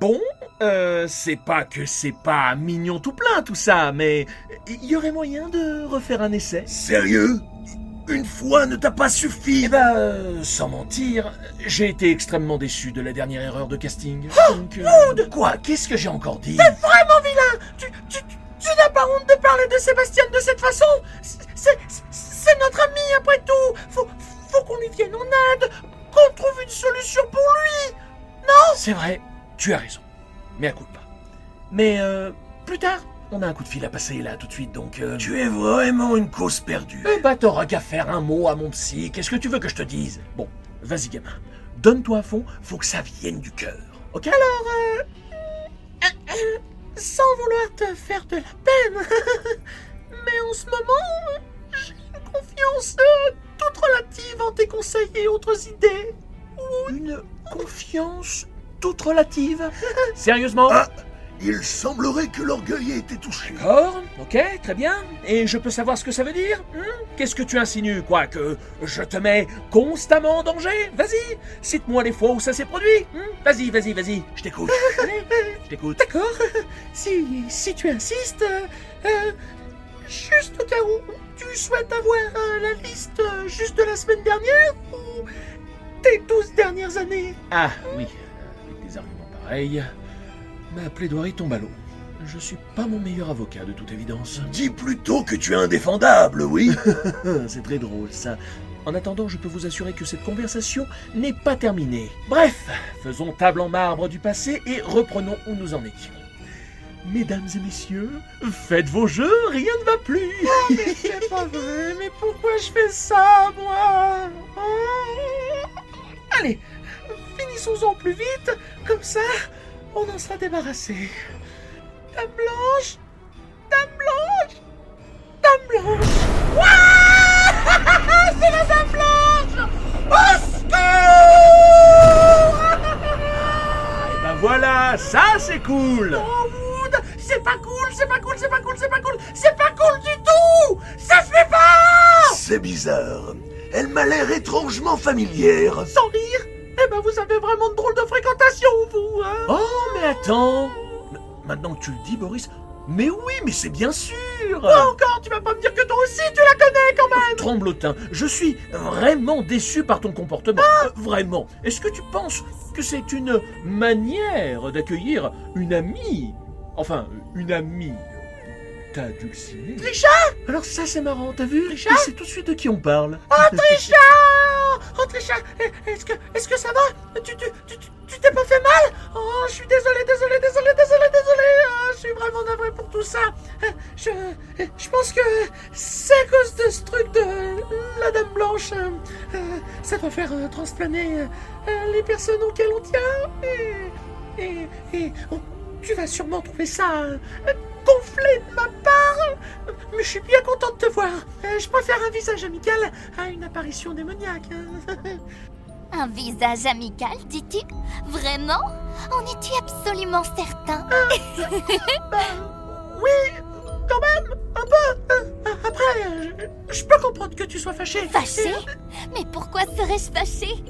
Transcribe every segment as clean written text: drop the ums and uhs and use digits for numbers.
Bon, c'est pas que c'est pas mignon tout plein tout ça, mais il y aurait moyen de refaire un essai. Sérieux? Une fois ne t'a pas suffi? Eh ben, sans mentir, j'ai été extrêmement déçu de la dernière erreur de casting. Donc, Wood! Quoi? Qu'est-ce que j'ai encore dit? T'es vraiment vilain! Tu n'as pas honte de parler de Sébastien de cette façon? C'est notre ami après tout! Faut qu'on lui vienne en aide! Qu'on trouve une solution pour lui! Non? C'est vrai, tu as raison. Mais à coup de pas. Mais plus tard, on a un coup de fil à passer là tout de suite, donc... Tu es vraiment une cause perdue. Eh ben, t'auras qu'à faire un mot à mon psy. Qu'est-ce que tu veux que je te dise? Bon, vas-y gamin. Donne-toi à fond, faut que ça vienne du cœur. Ok? Alors, sans vouloir te faire de la peine, mais en ce moment, j'ai une confiance toute relative en tes conseils et autres idées. Une confiance toute relative? Sérieusement? Ah, il semblerait que l'orgueil ait été touché. D'accord, ok, très bien. Et je peux savoir ce que ça veut dire? Qu'est-ce que tu insinues, quoi? Que je te mets constamment en danger? Vas-y, cite-moi les fois où ça s'est produit. Vas-y, je t'écoute. Allez, je t'écoute. D'accord, si tu insistes, juste au cas où tu souhaites avoir la liste juste de la semaine dernière ou des 12 dernières années. Ah, oui, avec des arguments pareils, ma plaidoirie tombe à l'eau. Je suis pas mon meilleur avocat, de toute évidence. Dis plutôt que tu es indéfendable, oui. C'est très drôle, ça. En attendant, je peux vous assurer que cette conversation n'est pas terminée. Bref, faisons table en marbre du passé et reprenons où nous en étions. Mesdames et messieurs, faites vos jeux, rien ne va plus. Oh, mais c'est pas vrai, mais pourquoi je fais ça, moi? Allez, finissons-en plus vite, comme ça, on en sera débarrassé. Dame Blanche, Dame Blanche, Dame Blanche. Ouah, c'est la Dame Blanche. Au secours. Et ben voilà, ça c'est cool. Oh, Wood, c'est pas cool, c'est pas cool, c'est pas cool, c'est pas cool, c'est pas cool du tout. Ça se fait pas. C'est bizarre. Elle m'a l'air étrangement familière. Sans rire. Eh ben vous avez vraiment de drôles de fréquentation, vous, hein. Oh, mais attends. Maintenant que tu le dis, Boris, mais oui, mais c'est bien sûr. Quoi encore? Tu vas pas me dire que toi aussi tu la connais quand même? Tremblotin, je suis vraiment déçu par ton comportement. Vraiment. Est-ce que tu penses que c'est une manière d'accueillir une amie? Enfin, une amie. T'as dulciné. Trisha? Alors ça c'est marrant, t'as vu? Trisha? Tu sais tout de suite de qui on parle. Oh Trisha! Oh Trisha, est-ce que ça va? Tu t'es pas fait mal? Oh, je suis désolé. Je suis vraiment navré pour tout ça. Je pense que c'est à cause de ce truc de la Dame Blanche. Ça doit faire transplaner les personnes auxquelles on tient. Et tu vas sûrement trouver ça gonflé de ma part. Mais je suis bien content de te voir. Je préfère un visage amical à une apparition démoniaque. Un visage amical, dis-tu? Vraiment? En es-tu absolument certain? Oui, quand même, un peu. Après, je peux comprendre que tu sois fâché. Fâché? Mais pourquoi serais-je fâché?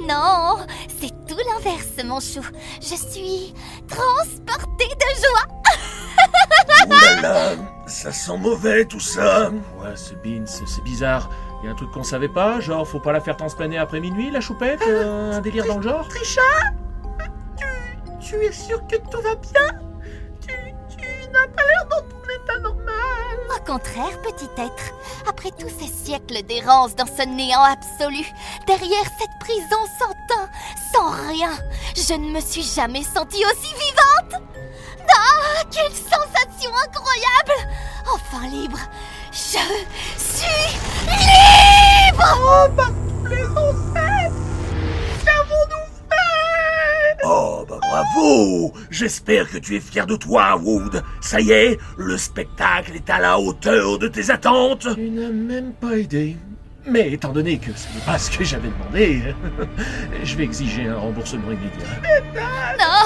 Non, c'est tout l'inverse, mon chou. Je suis transportée de joie. Oh là là, ça sent mauvais tout ça. Ouais, ce Beans, c'est bizarre. Y a un truc qu'on savait pas, genre faut pas la faire transplaner après minuit, la choupette, un délire dans le genre. Trisha, tu es sûr que tout va bien? Tu n'as pas l'air dans ton état normal. Au contraire, petit être, après tous ces siècles d'errance dans ce néant absolu, derrière cette prison sans teint, sans rien, je ne me suis jamais sentie aussi vivante. Ah, quelle sensation incroyable! Enfin libre, je suis libre! Oh, par tous les ancêtres, qu'avons-nous fait? Oh bah bravo. J'espère que tu es fier de toi, Wood. Ça y est, le spectacle est à la hauteur de tes attentes. Tu n'as même pas aidé. Mais étant donné que ce n'est pas ce que j'avais demandé, je vais exiger un remboursement immédiat. Non,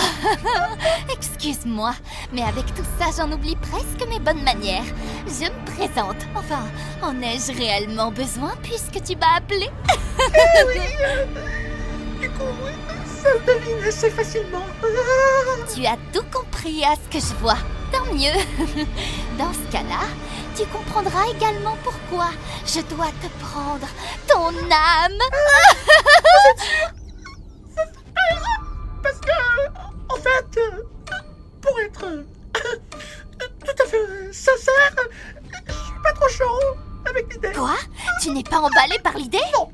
excuse-moi, mais avec tout ça, j'en oublie presque mes bonnes manières. Je me présente. Enfin, en ai-je réellement besoin puisque tu m'as appelé? Eh oui, du coup, ça se devine assez facilement. Tu as tout compris à ce que je vois. Tant mieux. Dans ce cas-là, tu comprendras également pourquoi je dois te prendre ton âme. Parce que, en fait, pour être tout à fait sincère, je suis pas trop chaud avec l'idée. Quoi? Tu n'es pas emballé par l'idée? Non,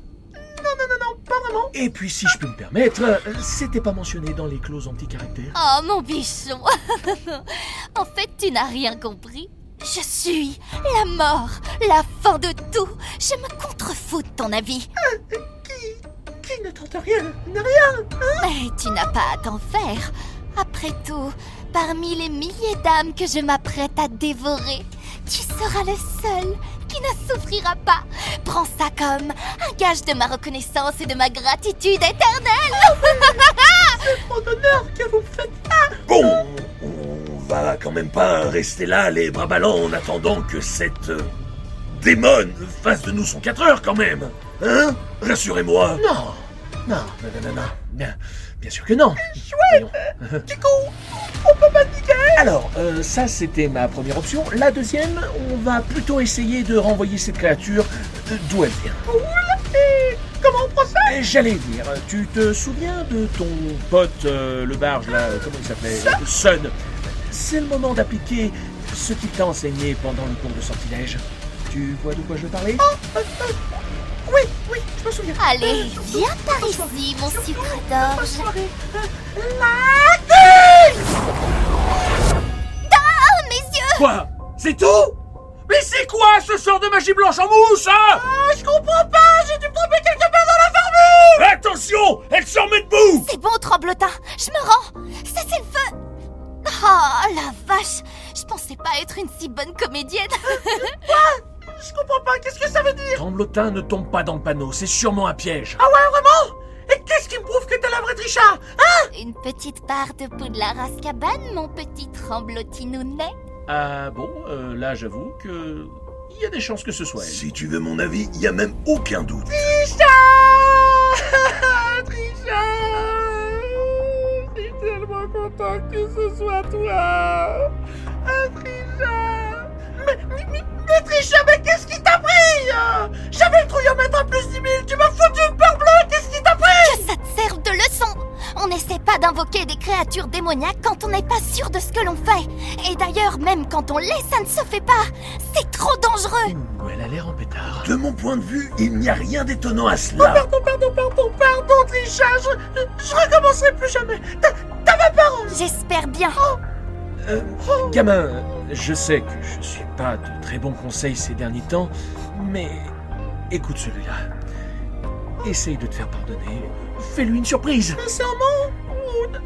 pas vraiment. Et puis, si je peux me permettre, c'était pas mentionné dans les clauses anti-caractère. Oh, mon bichon. En fait, tu n'as rien compris. Je suis la mort, la fin de tout. Je me contrefous de ton avis. Qui ne tente rien, rien. Mais tu n'as pas à t'en faire. Après tout, parmi les milliers d'âmes que je m'apprête à dévorer, tu seras le seul qui ne souffrira pas. Prends ça comme un gage de ma reconnaissance et de ma gratitude éternelle. C'est trop d'honneur que vous me faites. Bon, on va quand même pas rester là, les bras ballants, en attendant que cette démone fasse de nous son 4 heures quand même. Hein? Rassurez-moi. Non. Bien sûr que non. Voyons. Du coup, on peut paniquer. Alors, ça c'était ma première option. La deuxième, on va plutôt essayer de renvoyer cette créature d'où elle vient. Et comment on procède? Et j'allais dire, tu te souviens de ton pote, le barge là, comment il s'appelait? Sun. C'est le moment d'appliquer ce qu'il t'a enseigné pendant le cours de sortilège. Tu vois de quoi je veux parler? Oui, je me souviens. Allez, viens par ici, mon sucre d'orge. Ah, mes yeux! Quoi? C'est tout? Mais c'est quoi ce sort de magie blanche en mousse, hein? Ah, je comprends pas, j'ai dû me tromper quelque part dans la formule. Attention, elle s'en met debout! C'est bon, tremblotin, je me rends. Cessez le feu. Oh, la vache. Je pensais pas être une si bonne comédienne. Je comprends pas, qu'est-ce que ça veut dire? Tremblotin, ne tombe pas dans le panneau, c'est sûrement un piège. Ah ouais, vraiment? Et qu'est-ce qui me prouve que t'es la vraie Trisha? Une petite part de Poudlard Azkaban, mon petit tremblotinounet. Ah bon, là j'avoue que... il y a des chances que ce soit elle. Si tu veux mon avis, il y a même aucun doute. Trisha! Trisha! Je suis tellement content que ce soit toi! Ah, Trisha! Mais Trisha, mais qu'est-ce qui t'a pris? J'avais le trouillomètre à plus 10 000, tu m'as foutu une peur bleue, qu'est-ce qui t'a pris? Que ça te serve de leçon. On n'essaie pas d'invoquer des créatures démoniaques quand on n'est pas sûr de ce que l'on fait. Et d'ailleurs, même quand on l'est, ça ne se fait pas. C'est trop dangereux. Ouh, elle a l'air en pétard. De mon point de vue, il n'y a rien d'étonnant à cela. Pardon, Trisha, je recommencerai plus jamais. T'as ma parole. J'espère bien. Gamin, je sais que je suis pas de très bons conseils ces derniers temps, mais écoute celui-là. Essaye de te faire pardonner. Fais-lui une surprise. Sincèrement, Wood,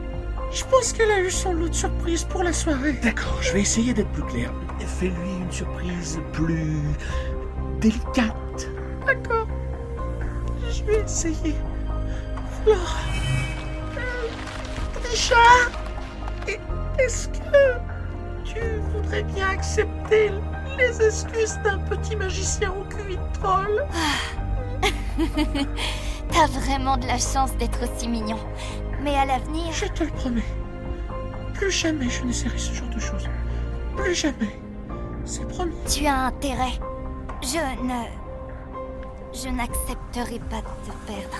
je pense qu'elle a eu son lot de surprises pour la soirée. D'accord, je vais essayer d'être plus clair. Fais-lui une surprise plus délicate. D'accord. Je vais essayer. Alors... Trisha, est-ce que tu voudrais bien accepter les excuses d'un petit magicien au QI de troll? T'as vraiment de la chance d'être aussi mignon. Mais à l'avenir... Je te le promets. Plus jamais je n'essaierai ce genre de choses. Plus jamais. C'est promis. Tu as intérêt. Je n'accepterai pas de te perdre.